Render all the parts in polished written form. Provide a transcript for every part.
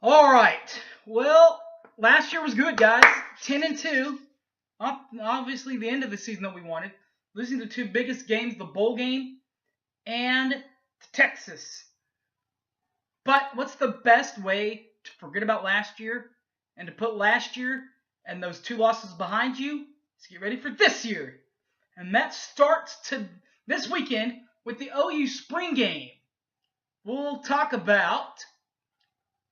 All right. Well, last year was good, guys. 10-2. Obviously, the end of the season that we wanted. Losing the two biggest games, the bowl game and Texas. But what's the best way to forget about last year and to put last year and those two losses behind you? Let's get ready for this year. And that starts this weekend with the OU spring game. We'll talk about,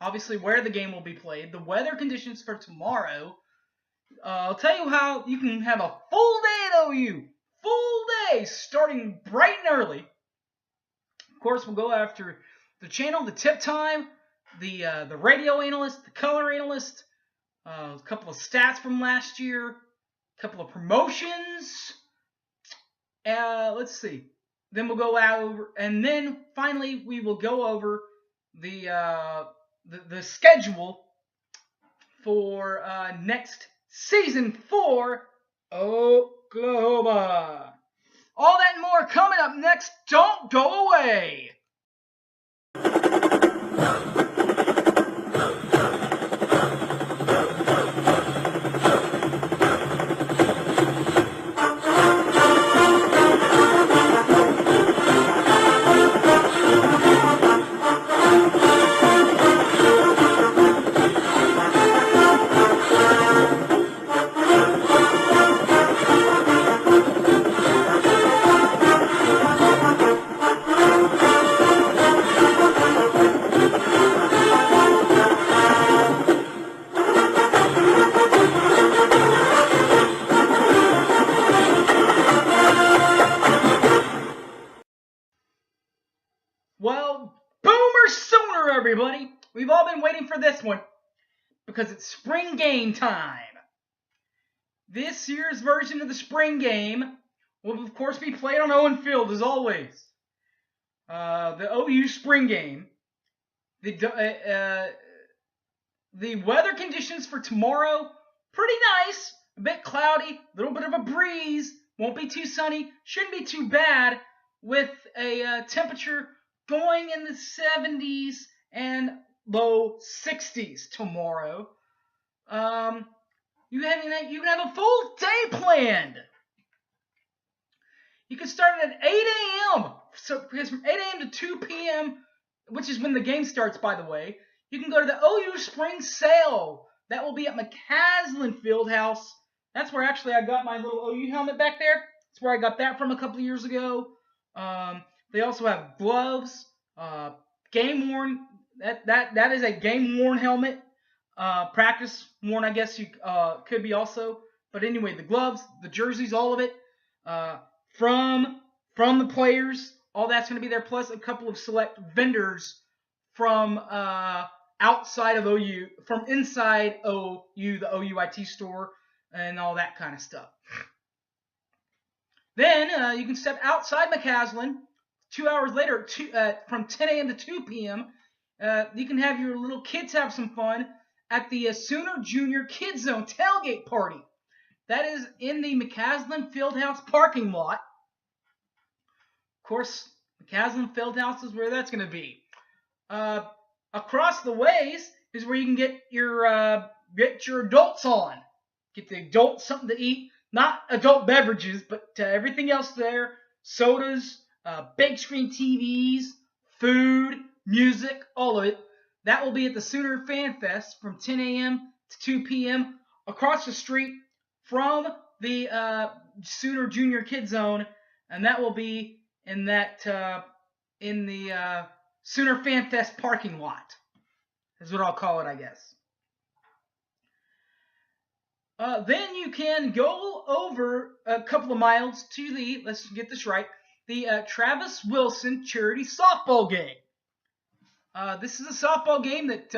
obviously, where the game will be played, the weather conditions for tomorrow. I'll tell you how you can have a full day at OU. Full day, starting bright and early. Of course, we'll go after the channel, the tip time, the radio analyst, the color analyst, a couple of stats from last year, a couple of promotions. Let's see. Then we'll go over, and then finally we will go over the schedule for next season for Oklahoma. All that and more coming up next. Don't go away. Well, boomer sooner, everybody. We've all been waiting for this one because it's spring game time. This year's version of the spring game will, of course, be played on Owen Field, as always. The OU spring game. The weather conditions for tomorrow, pretty nice. A bit cloudy, a little bit of a breeze. Won't be too sunny. Shouldn't be too bad with a temperature going in the 70s and low 60s tomorrow. You can have a full day planned. You can start at 8 a.m. So because from 8 a.m. to 2 p.m., which is when the game starts, by the way, you can go to the OU Spring Sale. That will be at McCaslin Fieldhouse. That's where actually I got my little OU helmet back there. That's where I got that from a couple of years ago. They also have gloves, game worn. That is a game worn helmet. Practice worn, I guess you could be also. But anyway, the gloves, the jerseys, all of it from the players. All that's going to be there, plus a couple of select vendors from outside of OU, from inside OU, the OUIT store, and all that kind of stuff. Then you can step outside McCaslin. 2 hours later, from 10 a.m. to 2 p.m., you can have your little kids have some fun at the Sooner Junior Kids Zone tailgate party. That is in the McCaslin Fieldhouse parking lot. Of course, McCaslin Fieldhouse is where that's going to be. Across the ways is where you can get your adults on. Get the adults something to eat. Not adult beverages, but everything else there. Sodas, big screen TVs, food, music, all of it. That will be at the Sooner Fan Fest from 10 a.m. to 2 p.m. across the street from the Sooner Junior Kids Zone, and that will be in the Sooner Fan Fest parking lot. Is what I'll call it, I guess. Then you can go over a couple of miles to the, let's get this right, the Travis Wilson Charity Softball Game. This is a softball game that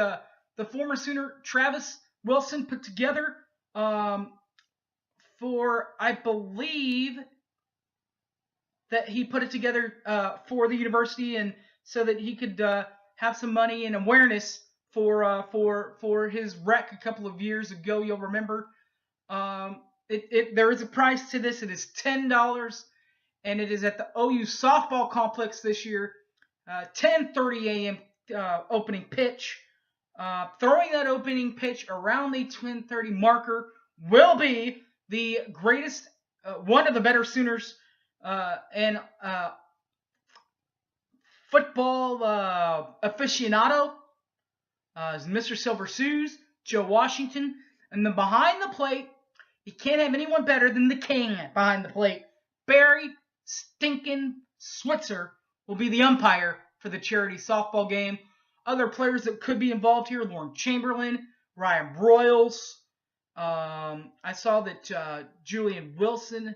the former Sooner Travis Wilson put together for, I believe, that he put it together for the university, and so that he could have some money and awareness for his wreck a couple of years ago. You'll remember. There is a price to this. It is $10, and it is at the OU softball complex this year. 10:30 a.m. Opening pitch. Throwing that opening pitch around the 10:30 marker will be the greatest, one of the better Sooners and football aficionado, Mr. Silver Sues, Joe Washington, and then behind the plate, you can't have anyone better than the king behind the plate. Barry Stinkin' Switzer will be the umpire for the charity softball game. Other players that could be involved here: Lauren Chamberlain, Ryan Broyles. I saw that Julian Wilson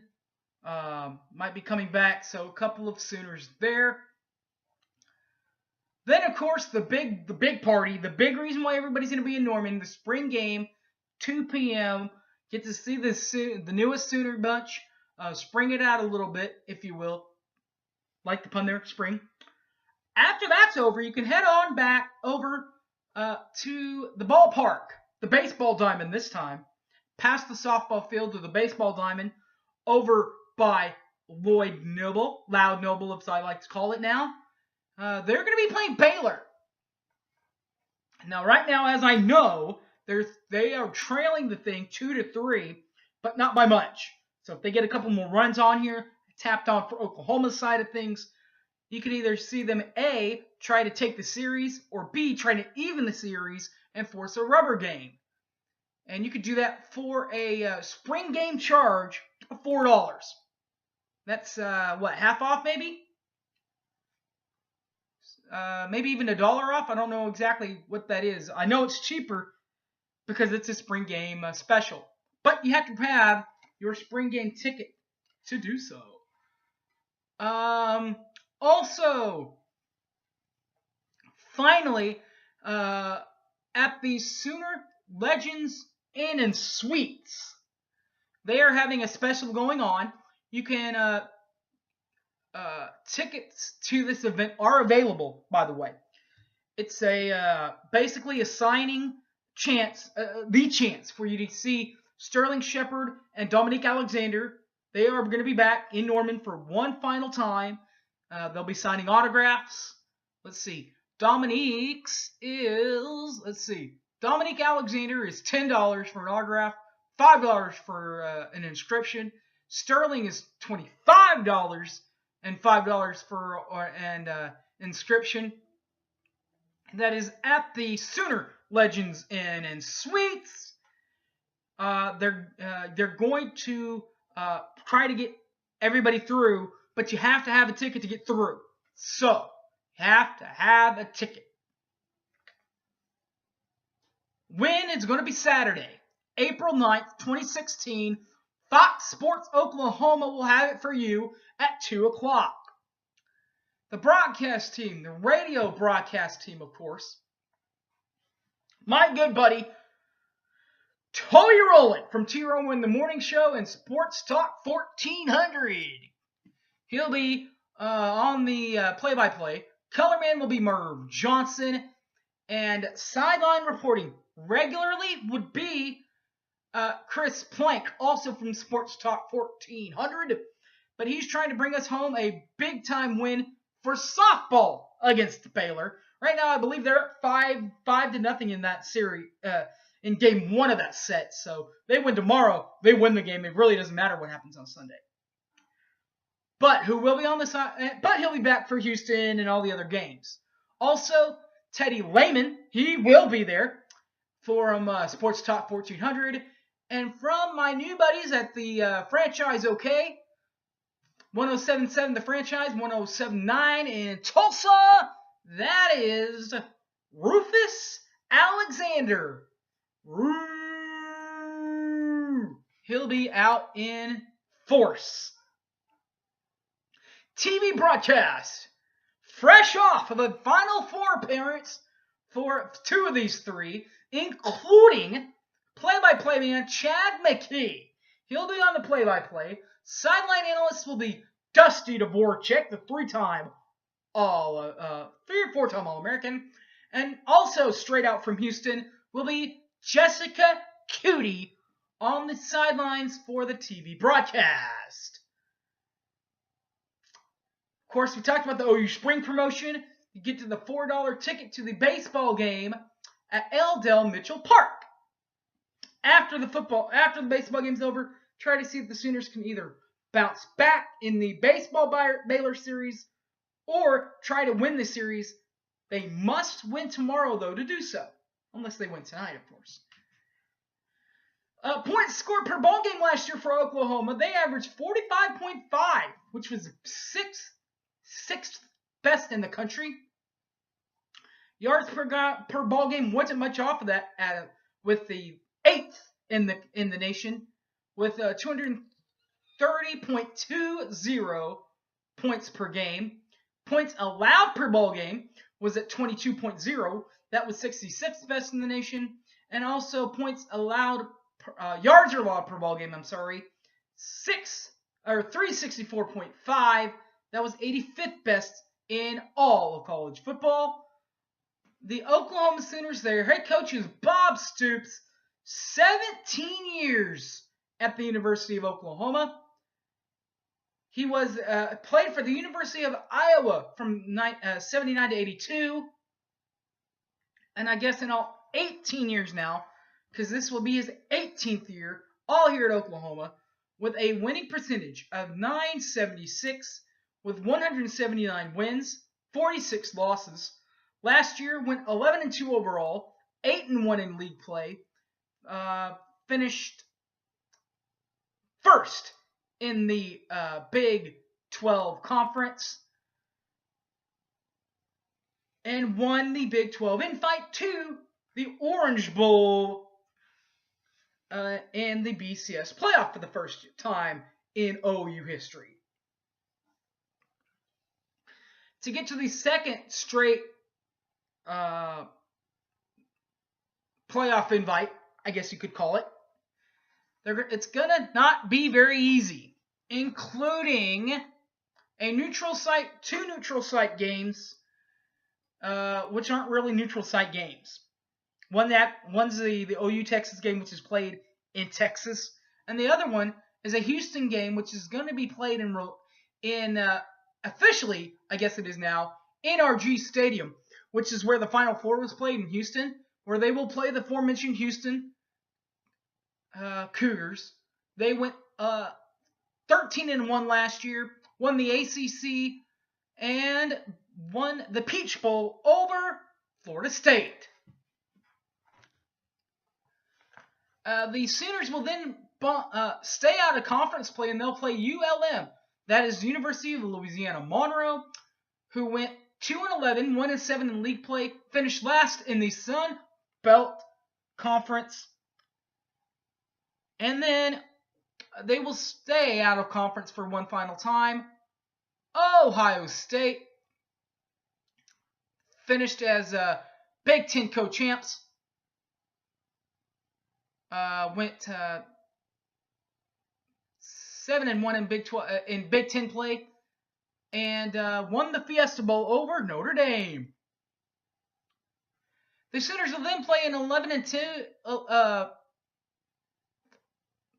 might be coming back, so a couple of Sooners there. Then, of course, the big party, the big reason why everybody's going to be in Norman, the spring game, 2 p.m. Get to see the newest Sooner bunch, spring it out a little bit, if you will. Like the pun there, spring. After that's over, you can head on back over to the ballpark, the baseball diamond this time, past the softball field to the baseball diamond, over by Loud Noble, as I like to call it now. They're going to be playing Baylor. Now, right now, as I know, they are trailing the thing 2-3, but not by much. So if they get a couple more runs on here, tapped on for Oklahoma's side of things, you could either see them A, try to take the series, or B, try to even the series and force a rubber game. And you could do that for a spring game charge of $4. That's, half off maybe? Maybe even $1 off. I don't know exactly what that is. I know it's cheaper because it's a spring game special. But you have to have your spring game ticket to do so. Also, finally, at the Sooner Legends Inn and Suites, they are having a special going on. You can tickets to this event are available, by the way. It's basically a signing chance, the chance for you to see Sterling Shepard and Dominique Alexander. They are going to be back in Norman for one final time. They'll be signing autographs. Let's see. Dominique Alexander is $10 for an autograph, $5 for an inscription. Sterling is $25 and $5 for an inscription. That is at the Sooner Legends Inn and Suites. They're going to try to get everybody through, but you have to have a ticket to get through. So, you have to have a ticket. When it's going to be Saturday, April 9th, 2016, Fox Sports Oklahoma will have it for you at 2 o'clock. The broadcast team, the radio broadcast team, of course. My good buddy, Toby Rowland from T-Row in the Morning Show and Sports Talk 1400. He'll be on the play-by-play. Colorman will be Merv Johnson. And sideline reporting regularly would be Chris Plank, also from Sports Talk 1400. But he's trying to bring us home a big-time win for softball against Baylor. Right now, I believe they're up 5-0 in that series, in game one of that set. So they win tomorrow, they win the game. It really doesn't matter what happens on Sunday. But who will be on the side? But he'll be back for Houston and all the other games. Also, Teddy Lehman, he will be there for Sports Talk 1400. And from my new buddies at the Franchise OK, 107.7 The Franchise, 107.9 in Tulsa, that is Rufus Alexander. He'll be out in force. TV broadcast. Fresh off of a Final Four appearance for two of these three, including play-by-play man Chad McKee. He'll be on the play-by-play. Sideline analyst will be Dusty Dvorak, the three-time four-time All-American. And also straight out from Houston will be Jessica Cutie on the sidelines for the TV broadcast. Of course, we talked about the OU Spring promotion. You get to the $4 ticket to the baseball game at L. Dell Mitchell Park. After the baseball game's over, try to see if the Sooners can either bounce back in the baseball Baylor series or try to win the series. They must win tomorrow, though, to do so. Unless they win tonight, of course. Points scored per ball game last year for Oklahoma. They averaged 45.5, which was sixth best in the country. Yards per ball game wasn't much off of that, with the 8th in the nation, with 230.20 points per game. Points allowed per ball game was at 22.0. That was 66th best in the nation. And also points allowed, yards allowed per ball game, 364.5. That was 85th best in all of college football. The Oklahoma Sooners, their head coach is Bob Stoops, 17 years at the University of Oklahoma. He was played for the University of Iowa from 79 to 82. And I guess in all 18 years now, because this will be his 18th year, all here at Oklahoma, with a winning percentage of .976, with 179 wins, 46 losses. Last year went 11-2 overall, 8-1 in league play, finished first in the Big 12 Conference, and won the Big 12 invite to the Orange Bowl and the BCS playoff for the first time in OU history. To get to the second straight playoff invite, I guess you could call it, it's going to not be very easy, including a neutral site, 2 neutral site games, which aren't really neutral site games. One's the OU Texas game, which is played in Texas, and the other one is a Houston game, which is going to be played in officially, I guess it is now, NRG Stadium, which is where the Final Four was played in Houston, where they will play the aforementioned Houston Cougars. They went 13-1 last year, won the ACC, and won the Peach Bowl over Florida State. The Sooners will then stay out of conference play, and they'll play ULM. That is the University of Louisiana Monroe, who went 2-11, 1-7 in league play, finished last in the Sun Belt Conference. And then they will stay out of conference for one final time. Ohio State finished as Big Ten co-champs. Went 7-1 in Big Ten play, and won the Fiesta Bowl over Notre Dame. The Sooners will then play in 11-2.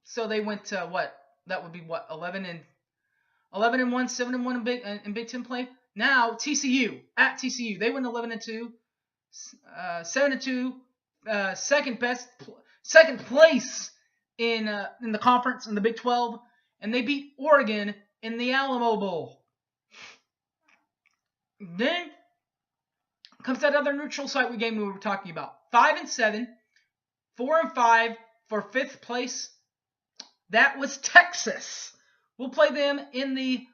So they went to what? That would be what? 11-1, 7-1 in Big Ten play. Now TCU at TCU, they went 11-2, 7-2, second place in the conference in the Big 12, and they beat Oregon in the Alamo Bowl. Then comes that other neutral site game we were talking about. 5-7, 4-5 for 5th place. That was Texas. We'll play them in the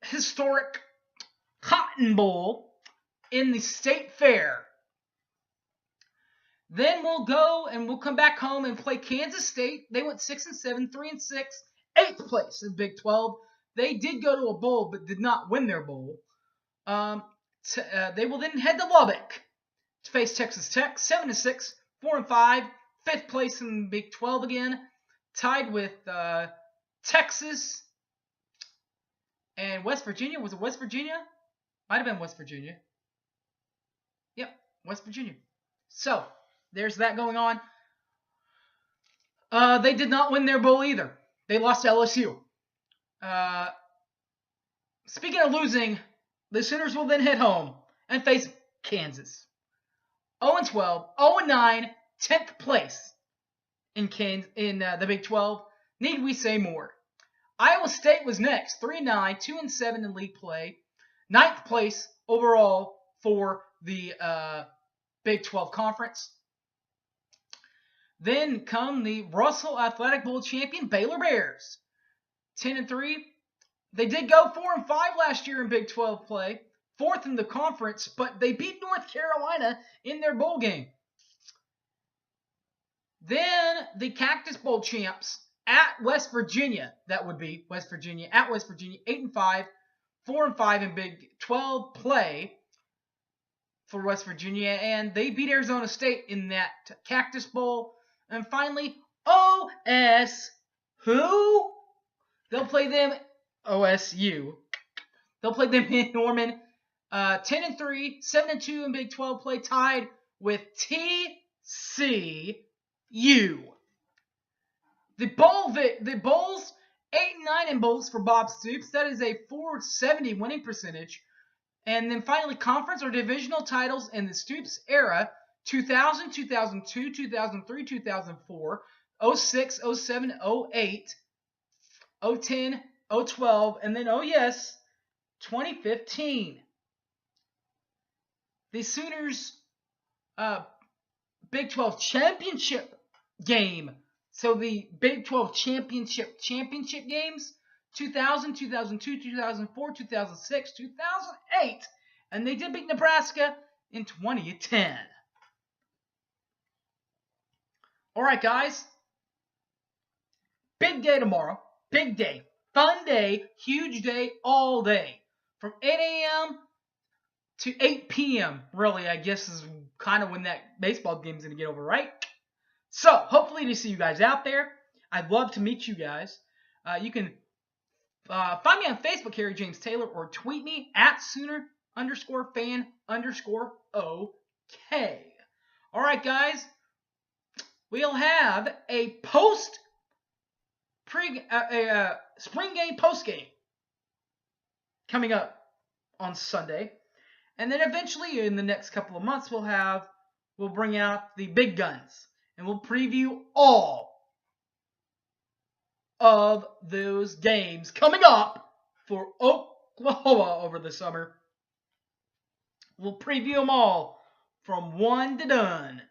historic Cotton Bowl in the State Fair. Then we'll go and we'll come back home and play Kansas State. They went 6-7, 3-6, 8th place in Big 12. They did go to a bowl but did not win their bowl. They will then head to Lubbock to face Texas Tech. 7-6, 4-5, 5th place in Big 12 again, tied with Texas and West Virginia. Was it West Virginia? Might have been West Virginia. Yep, West Virginia. So there's that going on. They did not win their bowl either. They lost to LSU. Speaking of losing, the Sooners will then head home and face Kansas. 0-12, 0-9, 10th place in the Big 12. Need we say more? Iowa State was next, 3-9, 2-7 in league play, 9th place overall for the Big 12 conference. Then come the Russell Athletic Bowl champion Baylor Bears, 10-3. They did go 4-5 last year in Big 12 play, 4th in the conference, but they beat North Carolina in their bowl game. Then the Cactus Bowl champs at West Virginia, that would be West Virginia, at West Virginia, 8-5, 4-5 in Big 12 play for West Virginia, and they beat Arizona State in that Cactus Bowl. And finally, OS, who? They'll play them, OSU. They'll play them in Norman, 10-3, 7-2 in Big 12 play, tied with TCU. The Bulls, 8-9 in bowls for Bob Stoops. That is a .470 winning percentage. And then finally, conference or divisional titles in the Stoops era, 2000, 2002, 2003, 2004, 06, 07, 08, 010, 012, and then, 2015. The Sooners' Big 12 championship game. So the Big 12 championship games, 2000, 2002, 2004, 2006, 2008, and they did beat Nebraska in 2010. All right, guys. Big day tomorrow. Big day. Fun day. Huge day. All day. From 8 a.m. to 8 p.m. Really, I guess is kind of when that baseball game is going to get over, right? So, hopefully to see you guys out there. I'd love to meet you guys. You can find me on Facebook, Harry James Taylor, or tweet me at Sooner_fan_OK. All right, guys. We'll have a spring game post game coming up on Sunday, and then eventually in the next couple of months we'll bring out the big guns and we'll preview all of those games coming up for Oklahoma over the summer. We'll preview them all from one to done.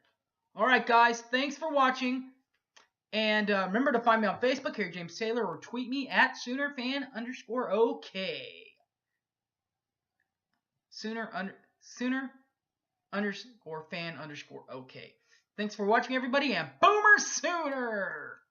All right, guys. Thanks for watching. And remember to find me on Facebook, Harry James Taylor, or tweet me at SoonerFan_OK. Sooner_fan_OK. Thanks for watching, everybody, and Boomer Sooner!